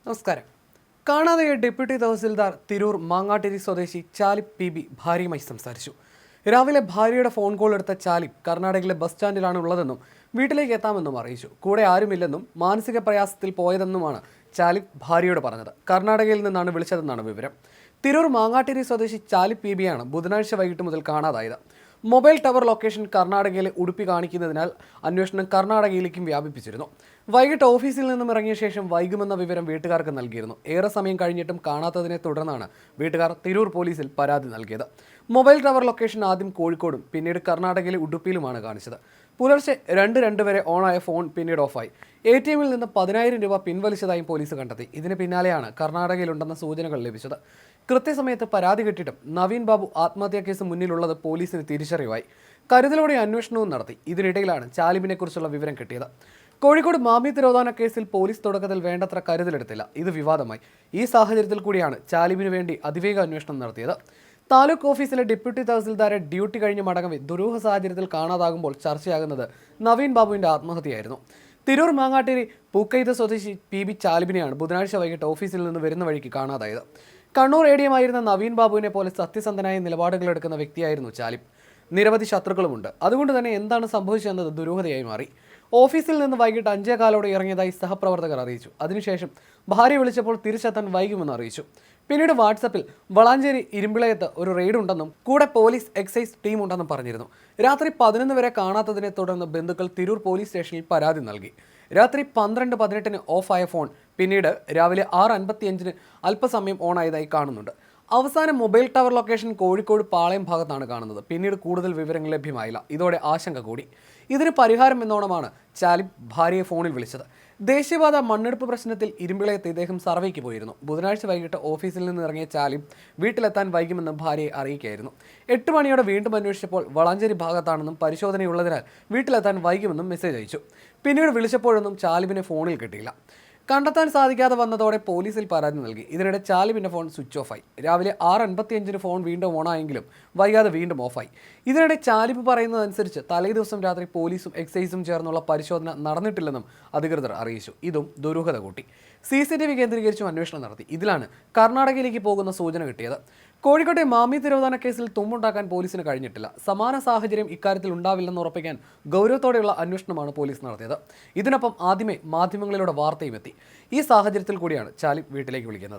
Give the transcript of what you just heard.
നമസ്കാരം. കാണാതായ ഡെപ്യൂട്ടി തഹസിൽദാർ തിരൂർ മാങ്ങാട്ടിരി സ്വദേശി ചാലിബ് പി ഭാര്യയുമായി സംസാരിച്ചു. രാവിലെ ഭാര്യയുടെ ഫോൺ കോൾ എടുത്ത ചാലിബ് കർണാടകയിലെ ബസ് സ്റ്റാൻഡിലാണ് ഉള്ളതെന്നും വീട്ടിലേക്ക് എത്താമെന്നും അറിയിച്ചു. കൂടെ ആരുമില്ലെന്നും മാനസിക പ്രയാസത്തിൽ പോയതെന്നുമാണ് ചാലിബ് ഭാര്യയോട് പറഞ്ഞത്. കർണാടകയിൽ നിന്നാണ് വിളിച്ചതെന്നാണ് വിവരം. തിരൂർ മാങ്ങാട്ടിരി സ്വദേശി ചാലിബ് പി ബുധനാഴ്ച വൈകിട്ട് മുതൽ കാണാതായത്. മൊബൈൽ ടവർ ലൊക്കേഷൻ കർണാടകയിലെ ഉടുപ്പി കാണിക്കുന്നതിനാൽ അന്വേഷണം കർണാടകയിലേക്കും വ്യാപിപ്പിച്ചിരുന്നു. വൈകിട്ട് ഓഫീസിൽ നിന്നും ഇറങ്ങിയ ശേഷം വൈകുമെന്ന വിവരം വീട്ടുകാർക്ക് നൽകിയിരുന്നു. ഏറെ സമയം കഴിഞ്ഞിട്ടും കാണാത്തതിനെ തുടർന്നാണ് വീട്ടുകാർ തിരൂർ പോലീസിൽ പരാതി നൽകിയത്. മൊബൈൽ ടവർ ലൊക്കേഷൻ ആദ്യം കോഴിക്കോടും പിന്നീട് കർണാടകയിലെ ഉടുപ്പിയിലുമാണ് കാണിച്ചത്. പുലർച്ചെ 2 വരെ ഓണായ ഫോൺ പിന്നീട് ഓഫായി. ATM-ൽ നിന്ന് 10,000 രൂപ പിൻവലിച്ചതായും പോലീസ് കണ്ടെത്തി. ഇതിന് പിന്നാലെയാണ് കർണാടകയിലുണ്ടെന്ന സൂചനകൾ ലഭിച്ചത്. കൃത്യസമയത്ത് പരാതി കിട്ടിയിട്ടും നവീൻ ബാബു ആത്മഹത്യാ കേസ് മുന്നിലുള്ളത് പോലീസിന് തിരിച്ചറിവായി. കരുതലോടെ അന്വേഷണവും നടത്തി. ഇതിനിടയിലാണ് ചാലിബിനെ കുറിച്ചുള്ള വിവരം കിട്ടിയത്. കോഴിക്കോട് മാമി തിരോധാന കേസിൽ പോലീസ് തുടക്കത്തിൽ വേണ്ടത്ര കരുതലെടുത്തില്ല. ഇത് വിവാദമായി. ഈ സാഹചര്യത്തിൽ കൂടിയാണ് ചാലിബിന് വേണ്ടി അതിവേഗ അന്വേഷണം നടത്തിയത്. താലൂക്ക് ഓഫീസിലെ ഡെപ്യൂട്ടി തഹസിൽദാരെ ഡ്യൂട്ടി കഴിഞ്ഞ് മടങ്ങവെ ദുരൂഹ സാഹചര്യത്തിൽ കാണാതാകുമ്പോൾ ചർച്ചയാകുന്നത് നവീൻ ബാബുവിന്റെ ആത്മഹത്യയായിരുന്നു. തിരൂർ മാങ്ങാട്ടിരി പൂക്കൈത സ്വദേശി PB ചാലിബിനെയാണ് ബുധനാഴ്ച വൈകിട്ട് ഓഫീസിൽ നിന്ന് വരുന്ന വഴിക്ക് കാണാതായത്. കണ്ണൂർ ADM ആയിരുന്ന നവീൻ ബാബുവിനെ പോലെ സത്യസന്ധനായ നിലപാടുകളെടുക്കുന്ന വ്യക്തിയായിരുന്നു ചാലിബ്. നിരവധി ശത്രുക്കളുമുണ്ട്. അതുകൊണ്ട് തന്നെ എന്താണ് സംഭവിച്ചതെന്നത് ദുരൂഹതയായി മാറി. ഓഫീസിൽ നിന്ന് വൈകിട്ട് 5:15 ഇറങ്ങിയതായി സഹപ്രവർത്തകർ അറിയിച്ചു. അതിനുശേഷം ഭാര്യ വിളിച്ചപ്പോൾ തിരിച്ചെത്താൻ വൈകുമെന്ന് അറിയിച്ചു. പിന്നീട് വാട്സപ്പിൽ വളാഞ്ചേരി ഇരുമ്പിളയത്ത് ഒരു റെയ്ഡ് ഉണ്ടെന്നും കൂടെ പോലീസ് എക്സൈസ് ടീം ഉണ്ടെന്നും പറഞ്ഞിരുന്നു. രാത്രി 11 വരെ കാണാത്തതിനെ തുടർന്ന് ബന്ധുക്കൾ തിരൂർ പോലീസ് സ്റ്റേഷനിൽ പരാതി നൽകി. രാത്രി 12:18 ഓഫായ ഫോൺ പിന്നീട് രാവിലെ 6:55 അല്പസമയം ഓണായതായി കാണുന്നുണ്ട്. അവസാനം മൊബൈൽ ടവർ ലൊക്കേഷൻ കോഴിക്കോട് പാളയം ഭാഗത്താണ് കാണുന്നത്. പിന്നീട് കൂടുതൽ വിവരങ്ങൾ ലഭ്യമായില്ല. ഇതോടെ ആശങ്ക കൂടി. ഇതിന് പരിഹാരം എന്നോണമാണ് ചാലിബ് ഭാര്യയെ ഫോണിൽ വിളിച്ചത്. ദേശീയപാത മണ്ണെടുപ്പ് പ്രശ്നത്തിൽ ഇരുമ്പിളയത്ത് ഇദ്ദേഹം സർവേക്ക് പോയിരുന്നു. ബുധനാഴ്ച വൈകിട്ട് ഓഫീസിൽ നിന്ന് ഇറങ്ങിയ ചാലിബ് വീട്ടിലെത്താൻ വൈകുമെന്ന് ഭാര്യയെ അറിയിക്കുകയായിരുന്നു. 8 മണിയോടെ വീണ്ടും അന്വേഷിച്ചപ്പോൾ വളാഞ്ചേരി ഭാഗത്താണെന്നും പരിശോധനയുള്ളതിനാൽ വീട്ടിലെത്താൻ വൈകുമെന്നും മെസ്സേജ് അയച്ചു. പിന്നീട് വിളിച്ചപ്പോഴൊന്നും ചാലിബിനെ ഫോണിൽ കിട്ടിയില്ല. കണ്ടെത്താൻ സാധിക്കാതെ വന്നതോടെ പോലീസിൽ പരാതി നൽകി. ഇതിനിടെ ചാലിബിന്റെ ഫോൺ സ്വിച്ച് ഓഫായി. രാവിലെ 6:55 ഫോൺ വീണ്ടും ഓണായെങ്കിലും വൈകാതെ വീണ്ടും ഓഫായി. ഇതിനിടെ ചാലിബ് പറയുന്നതനുസരിച്ച് തലേദിവസം രാത്രി പോലീസും എക്സൈസും ചേർന്നുള്ള പരിശോധന നടന്നിട്ടില്ലെന്നും അധികൃതർ അറിയിച്ചു. ഇതും ദുരൂഹത കൂട്ടി. CCTV കേന്ദ്രീകരിച്ചും അന്വേഷണം നടത്തി. ഇതിലാണ് കർണാടകയിലേക്ക് പോകുന്ന സൂചന കിട്ടിയത്. കോഴിക്കോട്ടെ മാമി തിരോധാന കേസിൽ തുമ്പുണ്ടാക്കാൻ പോലീസിന് കഴിഞ്ഞിട്ടില്ല. സമാന സാഹചര്യം ഇക്കാര്യത്തിൽ ഉണ്ടാവില്ലെന്ന് ഉറപ്പിക്കാൻ ഗൗരവത്തോടെയുള്ള അന്വേഷണമാണ് പോലീസ് നടത്തിയത്. ഇതിനൊപ്പം ആദ്യമേ മാധ്യമങ്ങളിലൂടെ വാർത്തയും എത്തി. ഈ സാഹചര്യത്തിൽ കൂടിയാണ് ചാലിബ് വീട്ടിലേക്ക് വിളിക്കുന്നത്.